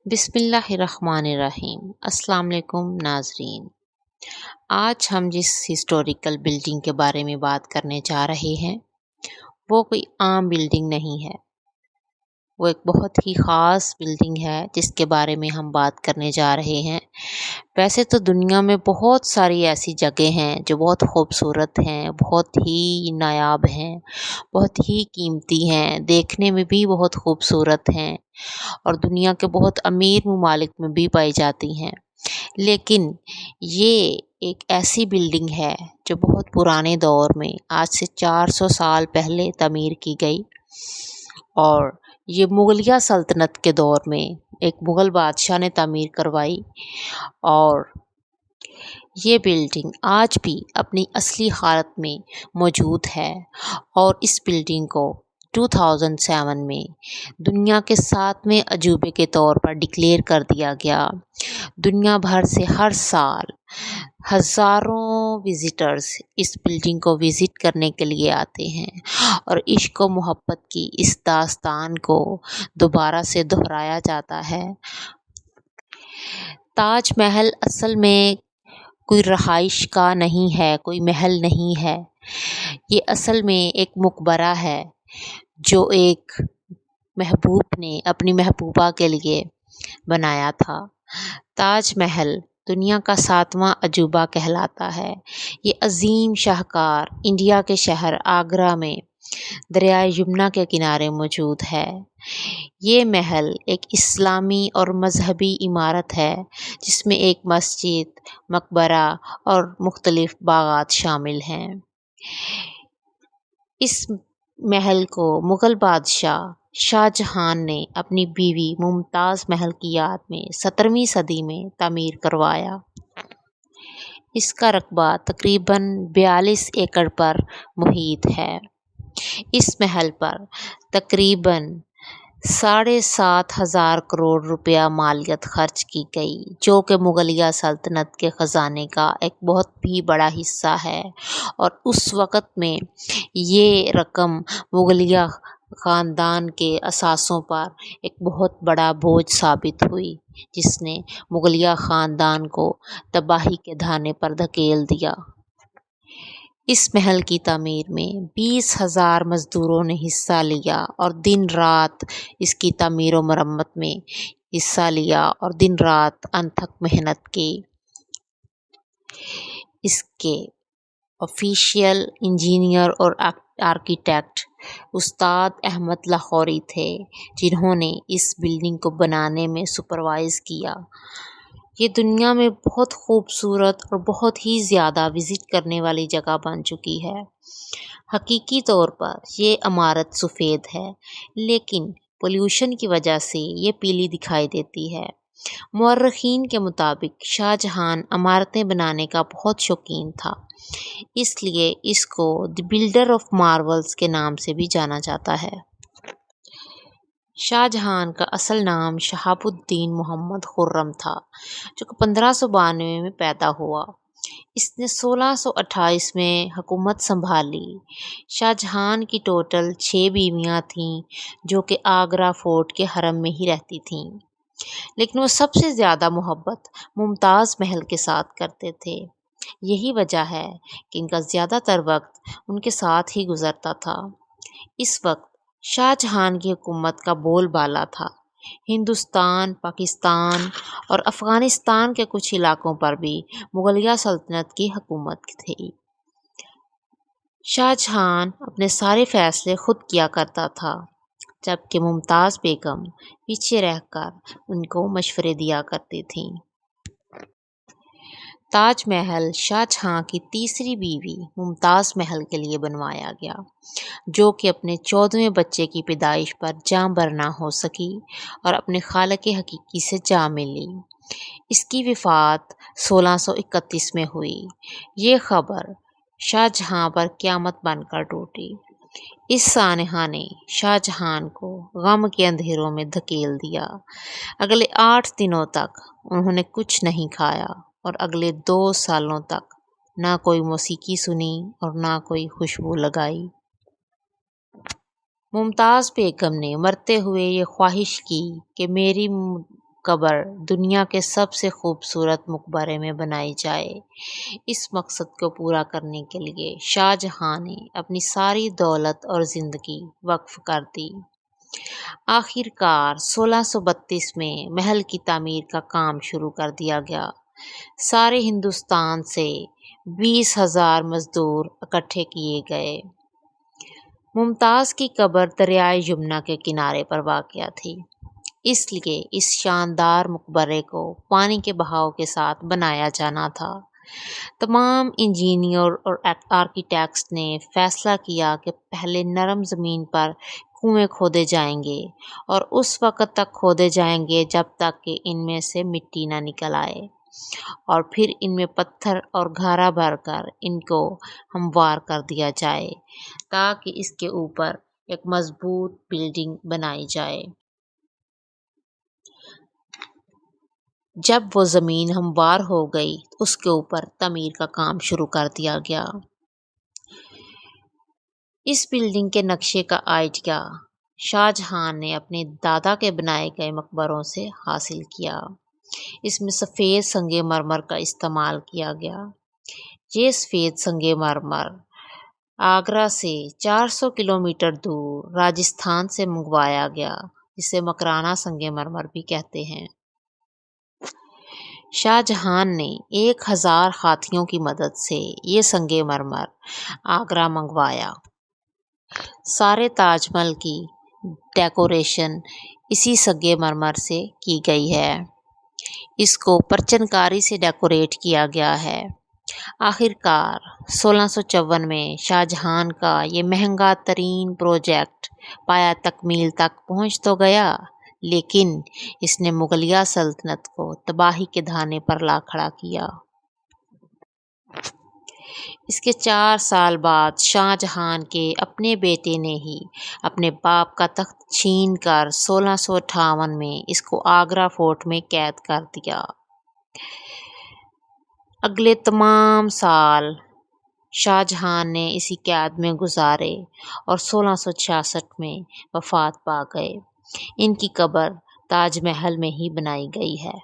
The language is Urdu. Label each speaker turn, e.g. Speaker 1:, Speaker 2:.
Speaker 1: بسم اللہ الرحمن الرحیم۔ السلام علیکم ناظرین۔ آج ہم جس ہسٹوریکل بلڈنگ کے بارے میں بات کرنے جا رہے ہیں وہ کوئی عام بلڈنگ نہیں ہے، وہ ایک بہت ہی خاص بلڈنگ ہے جس کے بارے میں ہم بات کرنے جا رہے ہیں۔ ویسے تو دنیا میں بہت ساری ایسی جگہ ہیں جو بہت خوبصورت ہیں، بہت ہی نایاب ہیں، بہت ہی قیمتی ہیں، دیکھنے میں بھی بہت خوبصورت ہیں اور دنیا کے بہت امیر ممالک میں بھی پائی جاتی ہیں، لیکن یہ ایک ایسی بلڈنگ ہے جو بہت پرانے دور میں آج سے 400 سال پہلے تعمیر کی گئی، اور یہ مغلیہ سلطنت کے دور میں ایک مغل بادشاہ نے تعمیر کروائی، اور یہ بلڈنگ آج بھی اپنی اصلی حالت میں موجود ہے، اور اس بلڈنگ کو 2007 میں دنیا کے 7ویں عجوبے کے طور پر ڈکلیئر کر دیا گیا۔ دنیا بھر سے ہر سال ہزاروں وزٹرز اس بلڈنگ کو وزٹ کرنے کے لیے آتے ہیں اور عشق و محبت کی اس داستان کو دوبارہ سے دہرایا جاتا ہے۔ تاج محل اصل میں کوئی رہائش کا نہیں ہے، کوئی محل نہیں ہے، یہ اصل میں ایک مقبرہ ہے جو ایک محبوب نے اپنی محبوبہ کے لیے بنایا تھا۔ تاج محل دنیا کا 7واں عجوبہ کہلاتا ہے۔ یہ عظیم شاہکار انڈیا کے شہر آگرہ میں دریائے یمنا کے کنارے موجود ہے۔ یہ محل ایک اسلامی اور مذہبی عمارت ہے جس میں ایک مسجد، مقبرہ اور مختلف باغات شامل ہیں۔ اس محل کو مغل بادشاہ شاہ جہان نے اپنی بیوی ممتاز محل کی یاد میں 17ویں صدی میں تعمیر کروایا۔ اس کا رقبہ تقریباً 42 ایکڑ پر محیط ہے۔ اس محل پر تقریباً 7,500 کروڑ روپیہ مالیت خرچ کی گئی، جو کہ مغلیہ سلطنت کے خزانے کا ایک بہت ہی بڑا حصہ ہے، اور اس وقت میں یہ رقم مغلیہ خاندان کے اثاثوں پر ایک بہت بڑا بوجھ ثابت ہوئی، جس نے مغلیہ خاندان کو تباہی کے دھانے پر دھکیل دیا۔ اس محل کی تعمیر میں 20,000 مزدوروں نے حصہ لیا اور دن رات اس کی تعمیر و مرمت میں حصہ لیا اور دن رات انتھک محنت کی۔ اس کے آفیشیل انجینئر اور آرکیٹیکٹ استاد احمد لاہوری تھے، جنہوں نے اس بلڈنگ کو بنانے میں سپروائز کیا۔ یہ دنیا میں بہت خوبصورت اور بہت ہی زیادہ وزٹ کرنے والی جگہ بن چکی ہے۔ حقیقی طور پر یہ عمارت سفید ہے، لیکن پولوشن کی وجہ سے یہ پیلی دکھائی دیتی ہے۔ مورخین کے مطابق شاہ جہان عمارتیں بنانے کا بہت شوقین تھا، اس لیے اس کو دی بلڈر آف مارولز کے نام سے بھی جانا جاتا ہے۔ شاہ جہان کا اصل نام شہاب الدین محمد خرم تھا، جو کہ 1592 میں پیدا ہوا۔ اس نے 1628 میں حکومت سنبھالی۔ شاہ جہان کی ٹوٹل 6 بیویاں تھیں، جو کہ آگرہ فورٹ کے حرم میں ہی رہتی تھیں، لیکن وہ سب سے زیادہ محبت ممتاز محل کے ساتھ کرتے تھے۔ یہی وجہ ہے کہ ان کا زیادہ تر وقت ان کے ساتھ ہی گزرتا تھا۔ اس وقت شاہ جہان کی حکومت کا بول بالا تھا۔ ہندوستان، پاکستان اور افغانستان کے کچھ علاقوں پر بھی مغلیہ سلطنت کی حکومت تھی۔ شاہ جہان اپنے سارے فیصلے خود کیا کرتا تھا، جبکہ ممتاز بیگم پیچھے رہ کر ان کو مشورے دیا کرتی تھیں۔ تاج محل شاہ جہاں کی تیسری بیوی ممتاز محل کے لیے بنوایا گیا، جو کہ اپنے 14ویں بچے کی پیدائش پر جاں بر نہ ہو سکی اور اپنے خالق حقیقی سے جا ملی۔ اس کی وفات 1631 میں ہوئی۔ یہ خبر شاہ جہاں پر قیامت بن کر ٹوٹی۔ اس سانحہ نے شاہ جہان کو غم کے اندھیروں میں دھکیل دیا۔ اگلے 8 دنوں تک انہوں نے کچھ نہیں کھایا اور اگلے 2 سالوں تک نہ کوئی موسیقی سنی اور نہ کوئی خوشبو لگائی۔ ممتاز بیگم نے مرتے ہوئے یہ خواہش کی کہ میری قبر دنیا کے سب سے خوبصورت مقبرے میں بنائی جائے۔ اس مقصد کو پورا کرنے کے لیے شاہ جہاں نے اپنی ساری دولت اور زندگی وقف کر دی۔ آخر کار 1632 میں محل کی تعمیر کا کام شروع کر دیا گیا۔ سارے ہندوستان سے 20,000 مزدور اکٹھے کیے گئے۔ ممتاز کی قبر دریائے یمنا کے کنارے پر واقع تھی، اس لیے اس شاندار مقبرے کو پانی کے بہاؤ کے ساتھ بنایا جانا تھا۔ تمام انجینئر اور آرکیٹیکٹس نے فیصلہ کیا کہ پہلے نرم زمین پر کنویں کھودے جائیں گے اور اس وقت تک کھودے جائیں گے جب تک کہ ان میں سے مٹی نہ نکل آئے، اور پھر ان میں پتھر اور گھارا بھر کر ان کو ہموار کر دیا جائے تاکہ اس کے اوپر ایک مضبوط بلڈنگ بنائی جائے۔ جب وہ زمین ہموار ہو گئی اس کے اوپر تعمیر کا کام شروع کر دیا گیا۔ اس بلڈنگ کے نقشے کا آئیڈیا شاہ جہاں نے اپنے دادا کے بنائے گئے مقبروں سے حاصل کیا۔ اس میں سفید سنگ مرمر کا استعمال کیا گیا۔ یہ سفید سنگ مرمر آگرہ سے 400 کلومیٹر دور راجستھان سے منگوایا گیا، جسے مکرانہ سنگ مرمر بھی کہتے ہیں۔ شاہ جہاں نے 1000 ہاتھیوں کی مدد سے یہ سنگ مرمر آگرہ منگوایا۔ سارے تاج محل کی ڈیکوریشن اسی سنگ مرمر سے کی گئی ہے۔ اس کو پرچن کاری سے ڈیکوریٹ کیا گیا ہے۔ آخر کار 1654 میں شاہ جہاں کا یہ مہنگا ترین پروجیکٹ پایہ تکمیل تک پہنچ تو گیا، لیکن اس نے مغلیہ سلطنت کو تباہی کے دہانے پر لا کھڑا کیا۔ اس کے 4 سال بعد شاہ جہاں کے اپنے بیٹے نے ہی اپنے باپ کا تخت چھین کر 1658 میں اس کو آگرہ فورٹ میں قید کر دیا۔ اگلے تمام سال شاہ جہاں نے اسی قید میں گزارے اور 1666 میں وفات پا گئے۔ ان کی قبر تاج محل میں ہی بنائی گئی ہے۔